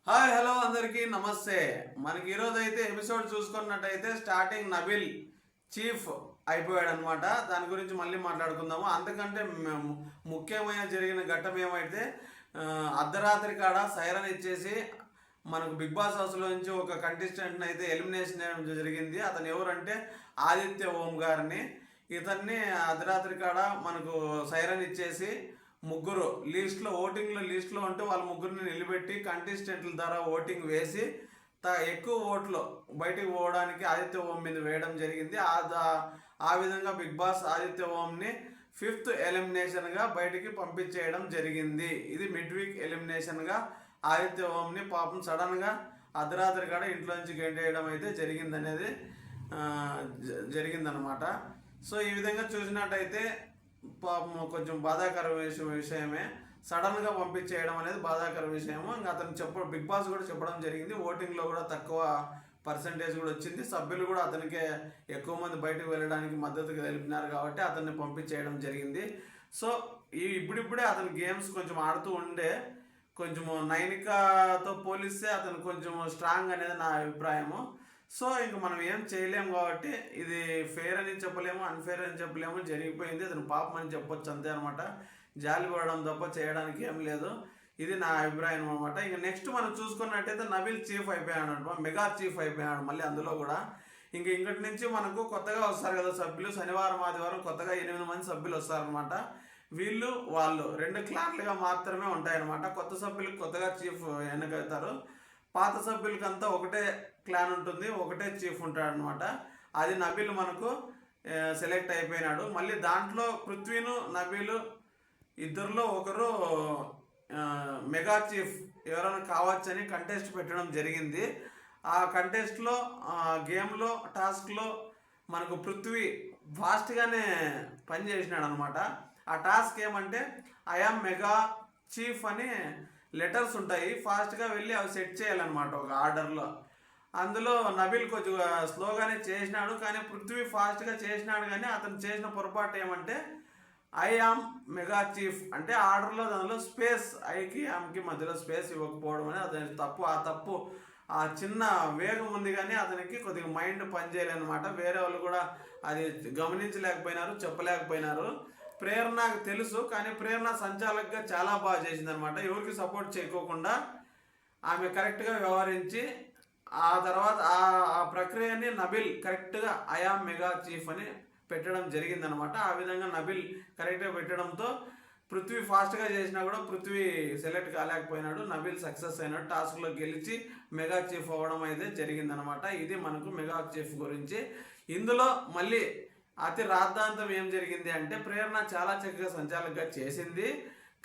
Hi hello అందరికీ నమస్తే. మనకి ఈరోజు అయితే ఎపిసోడ్ చూసుకున్నట్టయితే స్టార్టింగ్ నబిల్ చీఫ్ అయిపోయాడు అనమాట. దాని గురించి మళ్ళీ మాట్లాడుకుందాము. అంతకంటే ముఖ్యమైన జరిగిన ఘట్టం ఏమైతే అర్ధరాత్రి కాడ సైరన్ ఇచ్చేసి మనకు బిగ్ బాస్ హౌస్లో నుంచి ఒక కంటెస్టెంట్ని అయితే ఎలిమినేషన్ చేయడం జరిగింది. అతను ఎవరంటే ఆదిత్య ఓం గారిని. ఇతన్ని అర్ధరాత్రి కాడ మనకు సైరన్ ఇచ్చేసి ముగ్గురు ఓటింగ్లో లిస్ట్లో ఉంటే వాళ్ళ ముగ్గురిని నిలబెట్టి కంటెస్టెంట్ల ద్వారా ఓటింగ్ వేసి ఎక్కువ ఓట్లు బయటికి పోవడానికి ఆదిత్య ఓం మీద వేయడం జరిగింది. ఆ విధంగా బిగ్ బాస్ ఆదిత్య ఓంని 5th ఎలిమినేషన్గా బయటికి పంపించేయడం జరిగింది. ఇది మిడ్ వీక్ ఎలిమినేషన్గా ఆదిత్య ఓంని పాపం సడన్గా అర్ధరాత్రి కాడ ఇంట్లో నుంచి గెంటేయడం అయితే జరిగిందనమాట. సో ఈ విధంగా చూసినట్టయితే పాపం కొంచెం బాధాకర విషయమే. సడన్గా పంపించేయడం అనేది బాధాకర విషయము. ఇంకా అతను బిగ్ బాస్ కూడా చెప్పడం జరిగింది. ఓటింగ్లో కూడా తక్కువ పర్సంటేజ్ కూడా వచ్చింది. సభ్యులు కూడా అతనికే ఎక్కువ మంది బయటకు వెళ్ళడానికి మద్దతుగా తెలిపినారు కాబట్టి అతన్ని పంపించేయడం జరిగింది. సో ఇప్పుడిప్పుడే అతని గేమ్స్ కొంచెం ఆడుతూ ఉండే కొంచెము నైనికాతో పోలిస్తే అతను కొంచెం స్ట్రాంగ్ అనేది నా అభిప్రాయము. సో ఇంక మనం ఏం చేయలేము కాబట్టి ఇది ఫెయిర్ అని చెప్పలేము, అన్ఫెయిర్ అని చెప్పలేము. జరిగిపోయింది, అతను పాపం అని చెప్పొచ్చు అంతే అనమాట. జాలి పడడం తప్ప చేయడానికి ఏం లేదు. ఇది నా అభిప్రాయం అనమాట. ఇంక నెక్స్ట్ మనం చూసుకున్నట్టయితే నబిల్ చీఫ్ అయిపోయాడు అనమాట, మెగా చీఫ్ అయిపోయాడు మళ్ళీ అందులో కూడా. ఇంకటి నుంచి మనకు కొత్తగా వస్తారు కదా సభ్యులు. శనివారం ఆదివారం కొత్తగా 8 మంది సభ్యులు వస్తారనమాట. వాళ్ళు 2 క్లాన్లుగా మాత్రమే ఉంటాయన్నమాట. కొత్త సభ్యులకు కొత్తగా చీఫ్ ఎన్నికవుతారు. పాత సభ్యులకంతా ఒకటే క్లాన్ ఉంటుంది, ఒకటే చీఫ్ ఉంటాడు అనమాట. అది నబీల్ మనకు సెలెక్ట్ అయిపోయినాడు. మళ్ళీ దాంట్లో పృథ్వీను నబీలు ఇద్దరిలో ఒకరు మెగా చీఫ్ ఎవరైనా కావచ్చని కంటెస్ట్ పెట్టడం జరిగింది. ఆ కంటెస్ట్లో గేమ్లో టాస్క్లో మనకు పృథ్వీ ఫాస్ట్గానే పనిచేసినాడు అనమాట. ఆ టాస్క్ ఏమంటే ఐఆమ్ మెగా చీఫ్ అని లెటర్స్ ఉంటాయి, ఫాస్ట్గా వెళ్ళి అవి సెట్ చేయాలన్నమాట ఒక ఆర్డర్లో. అందులో నబీల్ కొంచెం స్లోగానే చేసినాడు, కానీ పృథ్వీ ఫాస్ట్గా చేసినాడు. కానీ అతను చేసిన పొరపాటు ఏమంటే ఐఆమ్ మెగా చీఫ్ అంటే ఆర్డర్లో దానిలో స్పేస్ ఐకి ఆమెకి మధ్యలో స్పేస్ ఇవ్వకపోవడం అనేది అతని తప్పు. ఆ చిన్న వేగం ఉంది కానీ అతనికి కొద్దిగా మైండ్ పనిచేయలేనమాట. వేరే వాళ్ళు కూడా అది గమనించలేకపోయినారు, చెప్పలేకపోయినారు. ప్రేరణకు తెలుసు, కానీ ప్రేరణ సంచాలకుగా చాలా బాగా చేసిందనమాట. ఎవరికి సపోర్ట్ చేయకోకుండా ఆమె కరెక్ట్గా వ్యవహరించి ఆ తర్వాత ఆ ప్రక్రియని నబిల్ కరెక్ట్గా ఐఆమ్ మెగా చీఫ్ అని పెట్టడం జరిగిందనమాట. ఆ విధంగా నబిల్ కరెక్ట్గా పెట్టడంతో పృథ్వీ ఫాస్ట్గా చేసినా కూడా పృథ్వీ సెలెక్ట్ కాలేకపోయినాడు. నబిల్ సక్సెస్ అయినాడు, టాస్క్లో గెలిచి మెగా చీఫ్ అవ్వడం అయితే జరిగిందనమాట. ఇది మనకు మెగా చీఫ్ గురించి. ఇందులో మళ్ళీ అతి రాద్ధాంతం ఏం జరిగింది అంటే ప్రేరణ చాలా చక్కగా సంచాలకుగా చేసింది,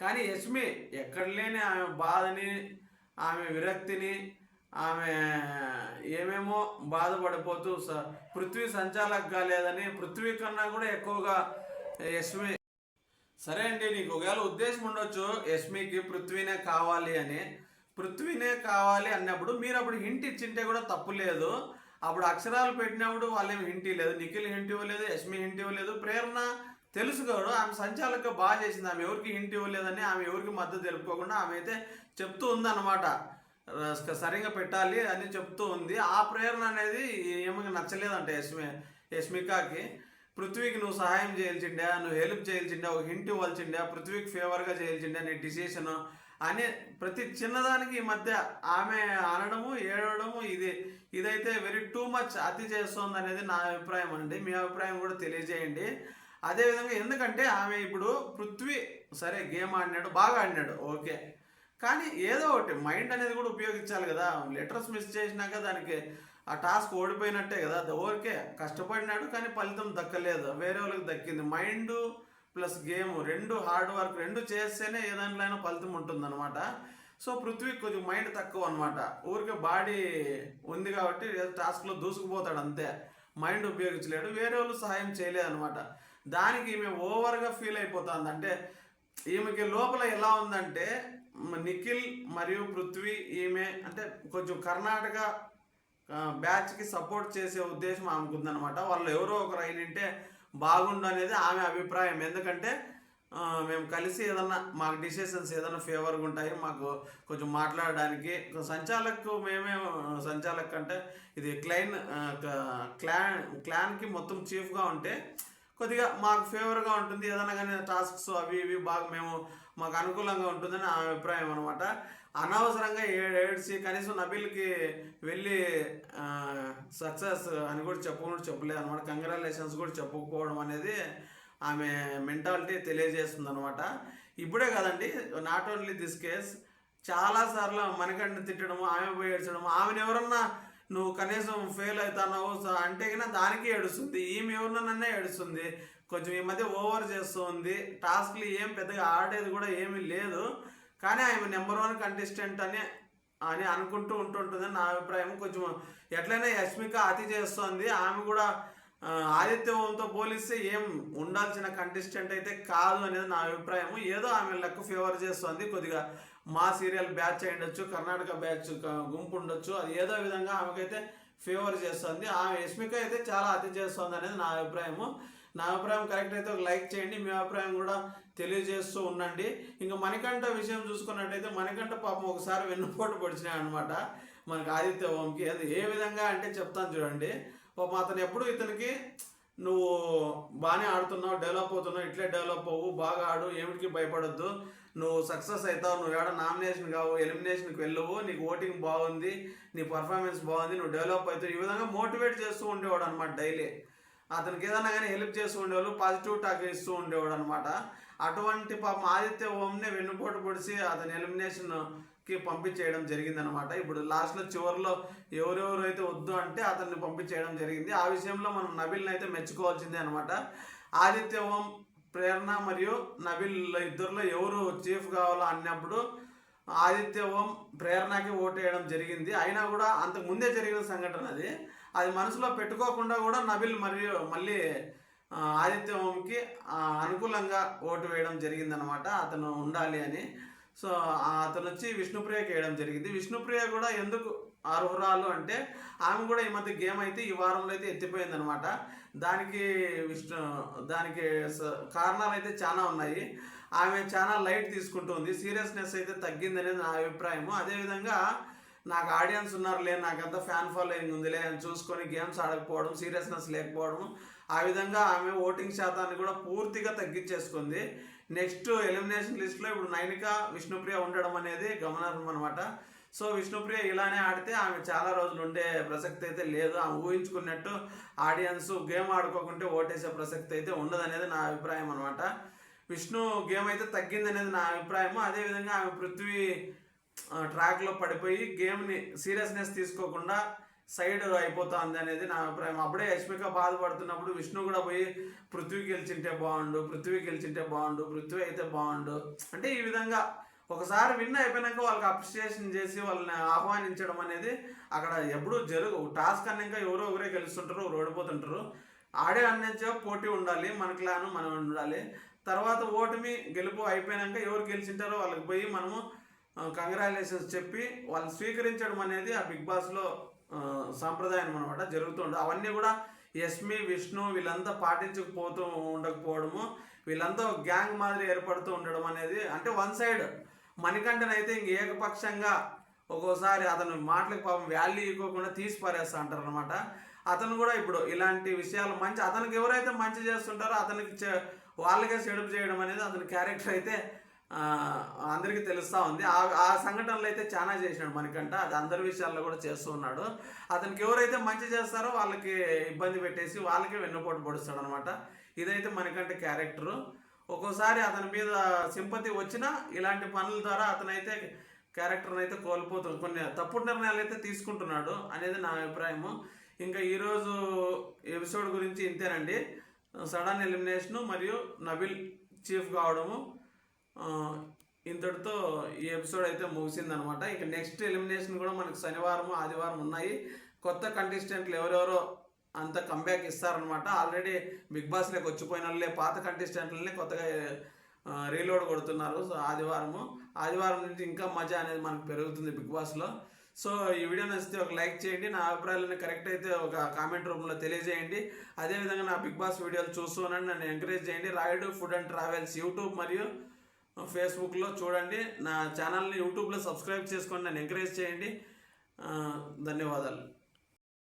కానీ యష్మి ఎక్కడ లేని ఆమె బాధని, ఆమె విరక్తిని, ఆమె ఏమేమో బాధపడిపోతూ పృథ్వీ సంచాలక్ కాలేదని పృథ్వీ కన్నా కూడా ఎక్కువగా యష్మి. సరే అండి, నీకు ఒకవేళ ఉద్దేశం ఉండొచ్చు యష్మికి పృథ్వీనే కావాలి అని. పృథ్వీనే కావాలి అన్నప్పుడు మీరు అప్పుడు హింట్ ఇచ్చింటే కూడా తప్పు లేదు. అప్పుడు అక్షరాలు పెట్టినప్పుడు వాళ్ళేమి హింట్ ఇవ్వలేదు, నిఖిల్ హింట్ ఇవ్వలేదు, యష్మి హింట్ ఇవ్వలేదు. ప్రేరణ తెలుసు కదా ఆమె సంచాలక బాగా చేసింది. ఆమె ఎవరికి హింట్ ఇవ్వలేదని, ఆమె ఎవరికి మద్దతు తెలుపుకోకుండా ఆమె అయితే చెప్తూ ఉందన్నమాట, సరిగా పెట్టాలి అని చెప్తూ ఉంది. ఆ ప్రేరణ అనేది ఏమీ నచ్చలేదంట యష్మికాకి. పృథ్వీకి నువ్వు సహాయం చేయాల్సిండే, నువ్వు హెల్ప్ చేయాల్సిండే, ఒక హింట్ ఇవ్వాల్సిండే, పృథ్వీకి ఫేవర్గా చేయాల్సిండే నీ డిసిషను అని ప్రతి చిన్నదానికి ఈ మధ్య ఆమె అనడము ఏడవడము ఇదైతే వెరీ టూ మచ్ అతి చేస్తుంది అనేది నా అభిప్రాయం అండి. మీ అభిప్రాయం కూడా తెలియజేయండి. అదేవిధంగా ఎందుకంటే ఆమె ఇప్పుడు పృథ్వీ సరే గేమ్ ఆడినాడు, బాగా ఆడినాడు, ఓకే, కానీ ఏదో ఒకటి మైండ్ అనేది కూడా ఉపయోగించాలి కదా. లెటర్స్ మిస్ చేసినాక దానికి ఆ టాస్క్ ఓడిపోయినట్టే కదా. ఓకే కష్టపడినాడు కానీ ఫలితం దక్కలేదు, వేరే వాళ్ళకి దక్కింది. మైండ్ ప్లస్ గేమ్ రెండు, హార్డ్ వర్క్ రెండు చేస్తేనే ఏ దాంట్లో ఫలితం ఉంటుందన్నమాట. సో పృథ్వీ కొంచెం మైండ్ తక్కువ అనమాట. ఊరికే బాడీ ఉంది కాబట్టి టాస్క్లో దూసుకుపోతాడు అంతే, మైండ్ ఉపయోగించలేడు, వేరే వాళ్ళు సహాయం చేయలేదు అనమాట. దానికి ఈమె ఓవర్గా ఫీల్ అయిపోతుంది. అంటే ఈమెకి లోపల ఎలా ఉందంటే నిఖిల్ మరియు పృథ్వీ ఈమె అంటే కొంచెం కర్ణాటక బ్యాచ్కి సపోర్ట్ చేసే ఉద్దేశం ఆమెకు ఉందన్నమాట. వాళ్ళు ఎవరో ఒకరు అయినంటే బాగుండు అనేది ఆమె అభిప్రాయం. ఎందుకంటే మేము కలిసి ఏదన్నా మాకు డిసిషన్స్ ఏదైనా ఫేవర్గా ఉంటాయి, మాకు కొంచెం మాట్లాడడానికి సంచాలక్ అంటే ఇది క్లాన్కి మొత్తం చీఫ్గా ఉంటే కొద్దిగా మాకు ఫేవర్గా ఉంటుంది, ఏదైనా కానీ టాస్క్స్ అవి ఇవి బాగా మాకు అనుకూలంగా ఉంటుందని నా అభిప్రాయం అనమాట. అనవసరంగా ఏడ్చి కనీసం నబీల్కి వెళ్ళి సక్సెస్ అని కూడా చెప్పలేదు అనమాట, కంగ్రాచులేషన్స్ కూడా చెప్పకపోవడం అనేది ఆమె మెంటాలిటీ తెలియజేస్తుంది అనమాట. ఇప్పుడే కదండి, నాట్ ఓన్లీ దిస్ కేస్, చాలాసార్లు మనకంటే తిట్టడము, ఆమె పోయి ఏడ్చడము, ఆమెను ఎవరన్నా నువ్వు కనీసం ఫెయిల్ అవుతున్నావు అంటే కన్నా దానికి ఏడుస్తుంది, ఈమె ఎవరినన్నా ఏడుస్తుంది. కొంచెం ఈ మధ్య ఓవర్ చేస్తుంది, టాస్క్లు ఏం పెద్దగా ఆడేది కూడా ఏమీ లేదు, కానీ ఆమె నెంబర్ 1 కంటెస్టెంట్ అని అనుకుంటూ ఉంటుంటుందని నా అభిప్రాయం. కొంచెం ఎట్లయినా యష్మిక అతి చేస్తుంది, ఆమె కూడా ఆదిత్య ఓంతో పోలిస్తే ఏం ఉండాల్సిన కంటెస్టెంట్ అయితే కాదు అనేది నా అభిప్రాయం. ఏదో ఆమె లెక్క ఫేవర్ చేస్తుంది, కొద్దిగా మా సీరియల్ బ్యాచ్ అయి ఉండొచ్చు, కర్ణాటక బ్యాచ్ గుంపు ఉండొచ్చు, అది ఏదో విధంగా ఆమెకైతే ఫేవర్ చేస్తుంది. ఆమె యష్మిక అయితే చాలా అతి చేస్తుంది అనేది నా అభిప్రాయము. నా అభిప్రాయం కరెక్ట్ అయితే ఒక లైక్ చేయండి, మీ అభిప్రాయం కూడా తెలియజేస్తూ ఉండండి. ఇంకా మణికంఠ విషయం చూసుకున్నట్టయితే మణికంఠ పాపం ఒకసారి వెన్నుపోటు పొడిచినాయి అనమాట మనకి ఆదిత్య ఓంకి. అది ఏ విధంగా అంటే చెప్తాను చూడండి. పాపం అతను ఎప్పుడు ఇతనికి నువ్వు బాగానే ఆడుతున్నావు, డెవలప్ అవుతున్నావు, ఇట్లే డెవలప్ అవ్వు, బాగా ఆడు, ఏమిటికి భయపడొద్దు, నువ్వు సక్సెస్ అవుతావు, నువ్వు ఏడ నామినేషన్ కావు, ఎలిమినేషన్కి వెళ్ళవు, నీకు ఓటింగ్ బాగుంది, నీ పర్ఫార్మెన్స్ బాగుంది, నువ్వు డెవలప్ అవుతావు, ఈ విధంగా మోటివేట్ చేస్తూ ఉండేవాడు అనమాట. డైలీ అతనికి ఏదైనా కానీ హెల్ప్ చేస్తూ ఉండేవాళ్ళు, పాజిటివ్ టాక్ ఇస్తూ ఉండేవాడు అనమాట. అటువంటి పాపం ఆదిత్య ఓంనే వెన్నుపోటు పొడిచి అతని ఎలిమినేషన్కి పంపించేయడం జరిగిందనమాట. ఇప్పుడు లాస్ట్లో చివరిలో ఎవరెవరు అయితే వద్దు అంటే అతన్ని పంపించేయడం జరిగింది. ఆ విషయంలో మనం నబీల్ని అయితే మెచ్చుకోవాల్సిందే అనమాట. ఆదిత్య ఓం, ప్రేరణ మరియు నబీల్ ఇద్దరిలో ఎవరు చీఫ్ కావాలో అన్నప్పుడు ఆదిత్య ఓం ప్రేరణకి ఓటు వేయడం జరిగింది. అయినా కూడా అంతకు ముందే జరిగిన సంఘటన అది మనసులో పెట్టుకోకుండా కూడా నబీల్ మరియు మళ్ళీ ఆదిత్య ఓంకి అనుకూలంగా ఓటు వేయడం జరిగిందనమాట, అతను ఉండాలి అని. సో అతను వచ్చి విష్ణుప్రియకి వేయడం జరిగింది. విష్ణుప్రియ కూడా ఎందుకు అర్హురాలు అంటే ఆమె కూడా ఈ మధ్య గేమ్ అయితే ఈ వారంలో అయితే ఎత్తిపోయిందనమాట. దానికి కారణాలు అయితే చాలా ఉన్నాయి. ఆమె చాలా లైట్ తీసుకుంటుంది, సీరియస్నెస్ అయితే తగ్గిందనేది నా అభిప్రాయము. అదేవిధంగా నాకు ఆడియన్స్ ఉన్నారులే, నాకంతా ఫ్యాన్ ఫాలోయింగ్ ఉందిలే అని చూసుకొని గేమ్స్ ఆడకపోవడం, సీరియస్నెస్ లేకపోవడం, ఆ విధంగా ఆమె ఓటింగ్ శాతాన్ని కూడా పూర్తిగా తగ్గించేసుకుంది. నెక్స్ట్ ఎలిమినేషన్ లిస్ట్లో ఇప్పుడు నైనిక, విష్ణుప్రియ ఉండడం అనేది గమనార్హం అనమాట. సో విష్ణుప్రియ ఇలానే ఆడితే ఆమె చాలా రోజులు ఉండే ప్రసక్తి అయితే లేదు. ఆమె ఊహించుకున్నట్టు ఆడియన్స్ గేమ్ ఆడుకోకుంటే ఓటేసే ప్రసక్తి అయితే ఉండదనేది నా అభిప్రాయం అనమాట. విష్ణు గేమ్ అయితే తగ్గిందనేది నా అభిప్రాయము. అదేవిధంగా ఆమె పృథ్వీ ట్రాక్లో పడిపోయి గేమ్ని సీరియస్నెస్ తీసుకోకుండా సైడ్ అయిపోతుంది అనేది నా అభిప్రాయం. అప్పుడే యష్మిక బాధపడుతున్నప్పుడు విష్ణు కూడా పోయి పృథ్వీ గెలిచింటే బాగుండు, పృథ్వీ అయితే బాగుండు అంటే ఈ విధంగా ఒకసారి విన్ అయిపోయినాక వాళ్ళకి అప్రిషియేషన్ చేసి వాళ్ళని ఆహ్వానించడం అనేది అక్కడ ఎప్పుడు టాస్క్ అన్నాక ఎవరో ఒకరే గెలుస్తుంటారు, ఓడిపోతుంటారు. ఆడే అన్నించే పోటీ ఉండాలి, మన క్లాను మనం ఉండాలి. తర్వాత ఓటమి గెలుపు అయిపోయినాక ఎవరు గెలిచింటారో వాళ్ళకి పోయి మనము కంగ్రాచులేషన్స్ చెప్పి వాళ్ళు స్వీకరించడం అనేది ఆ బిగ్ బాస్లో సాంప్రదాయం అనమాట జరుగుతుండే. అవన్నీ కూడా యష్మి, విష్ణు వీళ్ళంతా పాటించకపోతూ ఉండకపోవడము, వీళ్ళంతా గ్యాంగ్ మాదిరి ఏర్పడుతూ ఉండడం అనేది, అంటే వన్ సైడ్ మణికంఠనైతే ఇంక ఏకపక్షంగా ఒక్కోసారి అతను మాటలకు పాపం వాల్యూ ఇవ్వకుండా తీసి పారేస్తా అంటారు అనమాట. అతను కూడా ఇప్పుడు ఇలాంటి విషయాలు అతనికి ఎవరైతే మంచి చేస్తుంటారో అతనికి వాళ్ళకే సెడప్ చేయడం అనేది అతని క్యారెక్టర్ అయితే అందరికీ తెలుస్తూ ఉంది. ఆ సంఘటనలు అయితే చాలా చేసినాడు మణికంఠ, అది అందరి విషయాల్లో కూడా చేస్తూ ఉన్నాడు. అతనికి ఎవరైతే మంచి చేస్తారో వాళ్ళకి ఇబ్బంది పెట్టేసి వాళ్ళకే వెన్నుపోటు పొడుస్తాడు అనమాట. ఇదైతే మణికంఠ క్యారెక్టరు. ఒక్కోసారి అతని మీద సింపతి వచ్చినా ఇలాంటి పనుల ద్వారా అతనైతే క్యారెక్టర్ని అయితే కోల్పోతుంది, కొన్ని తప్పుడు నిర్ణయాలు అయితే తీసుకుంటున్నాడు అనేది నా అభిప్రాయము. ఇంకా ఈరోజు ఎపిసోడ్ గురించి ఇంతేనండి. సడన్ ఎలిమినేషను మరియు నబీల్ చీఫ్ కావడము, ఇంతటితో ఈ ఎపిసోడ్ అయితే ముగిసిందనమాట. ఇక నెక్స్ట్ ఎలిమినేషన్ కూడా మనకు శనివారం, ఆదివారం ఉన్నాయి. కొత్త కంటెస్టెంట్లు ఎవరెవరో అంత కంబ్యాక్ ఇస్తారనమాట. ఆల్రెడీ బిగ్ బాస్లోకి వచ్చిపోయిన వాళ్ళే పాత కంటెస్టెంట్లని కొత్తగా రీలోడ్ కొడుతున్నారు. సో ఆదివారం నుంచి ఇంకా మజా అనేది మనకు పెరుగుతుంది బిగ్ బాస్లో. సో ఈ వీడియో నచ్చితే ఒక లైక్ చేయండి, నా అభిప్రాయాలను కరెక్ట్ అయితే ఒక కామెంట్ రూపంలో తెలియజేయండి. అదేవిధంగా నా బిగ్ బాస్ వీడియోలు చూస్తున్నాను, నన్ను ఎంకరేజ్ చేయండి. Rayudu food and travels YouTube మరియు ఫేస్బుక్లో చూడండి. నా ఛానల్ని యూట్యూబ్లో సబ్స్క్రైబ్ చేసుకోండి, నన్ను ఎంకరేజ్ చేయండి. ధన్యవాదాలు.